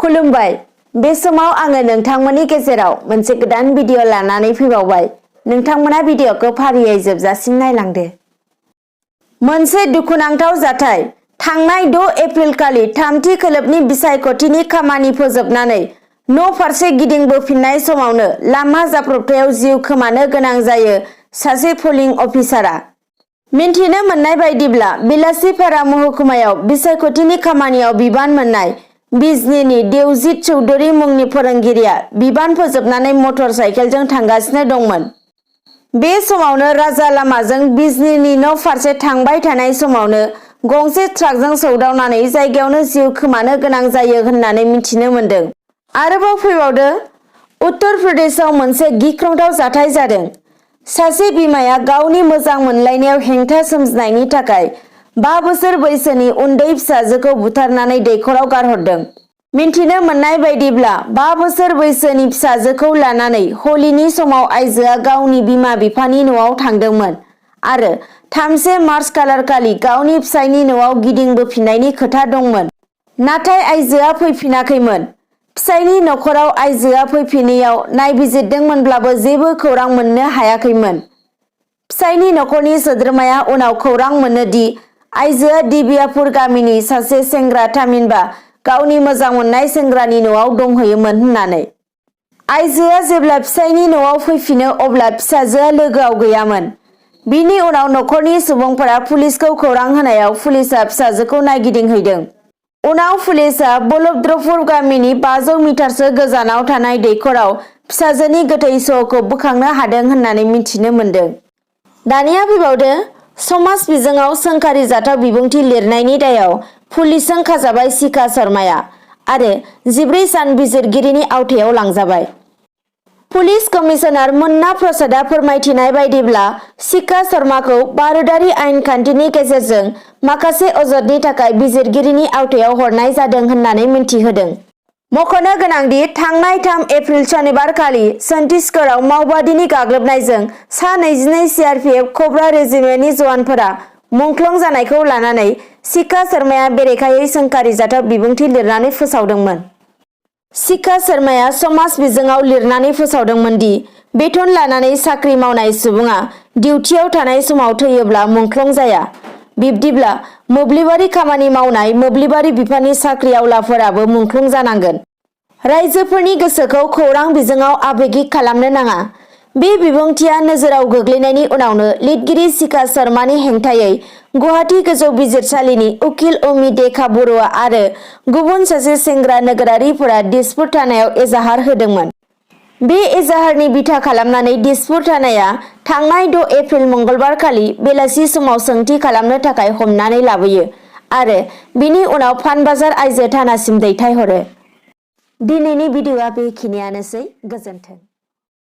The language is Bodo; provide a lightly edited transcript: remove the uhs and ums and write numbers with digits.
खुलुमबाय। बे समाव आङो नोंथांमोननि गेजेराव मोनसे गोदान भिडिअ लानानै फैबावबाय। नोंथांमोना भिडिअखौ फारियै जोबजासिम नायलांदो। मोनसे दुखुनांथाव जाथाय। थांनाय 6 एप्रिल खालि थामथि खोलोबनि बिसायख'थिनि खामानि फोजोबनानै न' फारसे गिदिंबोफिननाय समावनो लामा जाब्रबथायाव जिउ खोमानो गोनां जायो सासे पलिं अफिसारआ। मिन्थिनो मोननाय बायदिब्ला बेलासिपारा महकुमायाव बिसायख'थिनि खामानियाव बिबान मोननाय बिजनीनि देवजित चौधुरी मुंनि फोरोंगिरिया बिबान फोजोबनानै मटर साइकेलजों थांगासिनो दंमोन। बे समावनो राजा लामाजों बिजनीनि न' फारसे थांबाय थानाय समावनो गंसे ट्राकजों सौदावनानै जायगायावनो जिउ खोमानो गोनां जायो होननानै मिथिनो मोन्दों। आरोबाव फैबावदो, उत्तर प्रदेशआव मोनसे गिख्रंथाव जाथाय जादों। सासे बिमाया गावनि मोजां मोनलायनायाव हेंथा सोमजिनायनि थाखाय 5 बोसोर बैसोनि उन्दै फिसाजोखौ बुथारनानै दैखराव गारहरदों। मिन्थिनो मोननाय बायदिब्ला 5 बोसोर बैसोनि फिसाजोखौ लानानै हलिनि समाव आइजोआ गावनि बिमा-बिफानि न'आव थांदोंमोन आरो 3 मार्च खालि गावनि फिसायनि न'आव गिदिंबोफिननायनि खोथा दंमोन। नाथाय आइजोआ फैफिनाखैमोन। फिसायनि नखराव आइजोआ फैफिनैयाव नायबिजिरदोंमोनब्लाबो जेबो खौरां मोननो हायाखैमोन। फिसायनि नखरनि सोद्रोमाया उनाव खौरां मोनो दि आइजोआ दिबियापुर गामिनि सासे सेंग्रा थामहिनबा गावनि मोजां मोननाय सेंग्रानि न'आव दंहैयोमोन होननानै। आइजोआ जेब्ला फिसायनि न'आव फैफिनो अब्ला फिसाजोआ लोगोआव गैयामोन। बिनि उनाव नखरनि सुबुंफोरा पुलिसखौ खौरां होनायाव पुलिसआ फिसाजोखौ नायगिदिंहैदों। उनाव पुलिसआ बलभद्रपुर गामिनि 500 मिटारसो गोजानाव थानाय दैखराव फिसाजोनि गोथै सह'खौ बोखांनो हादों होननानै मिथिनो मोन्दों। दानिया फैबावदो, समाज बिजोङाव सोंखारिजाथाव बिबुंथि लिरनायनि दायाव पुलिसजों खाजाबाय शिखा शर्माया आरो 14 सान बिजिरगिरिनि आवथायाव लांजाबाय। पुलिस कमिशनार मुन्ना प्रसादआ फोरमायथिनाय बायदिब्ला शिखा शर्माखौ भारतारि आयेन खान्थिनि गेजेरजों माखासे अजदनि थाखाय बिजिरगिरिनि आवथायाव हरनाय जादों होननानै मिन्थिहोदों। मख'नो गोनांदि थांनाय 3 एप्रिल सनिबार खालि छत्तीसगढ़आव माओवादीनि गाग्लोबनायजों सा 22 सीआरपीएफ कब्रा रेजिमेन्टनि जवानफोरा मुंख्लं जानायखौ लानानै शिखा शर्माया बेरेखायै सोंखारिजाथाव बिबुंथि लिरनानै फोसावदोंमोन। शिखा शर्माया समाज बिजोङाव लिरनानै फोसावदोंमोन दि बेथन लानानै साख्रि मावनाय सुबुङा डिउटियाव थानाय समाव थैयोब्ला मुंख्लं जाया। बिब्दिब्ला मोब्लिबारि खामानि मावनाय मोब्लिबारि बिफाननि साख्रि आवलाफोराबो मुंख्लं जानांगोन। राइजोफोरनि गोसोखौ खौरां बिजोङाव आबेगिक खालामनो नाङा। बे बिबुंथिया नोजोराव गोग्लैनायनि उनावनो लिरगिरि शिखा शर्मानि हेंथायै गुवाहाटी गोजौ बिजिरसालिनि उकिल अमितेखा बरुवा आरो गुबुन सासे सेंग्रा नोगोरारिफोरा दिसपुर थानायाव एजाहार होदोंमोन। बे एजाहारनि बिथा खालामनानै दिसपुर थानाया थांनाय 6 एप्रिल मंगलबार खालि बेलासि समाव सोंथि खालामनो थाखाय हमनानै लाबोयो आरो बिनि उनाव पानबाजार आइजो थानासिम दैथायहरो। दिनैनि भिडिअआ बेखिनियानोसै। गोजोन्थों।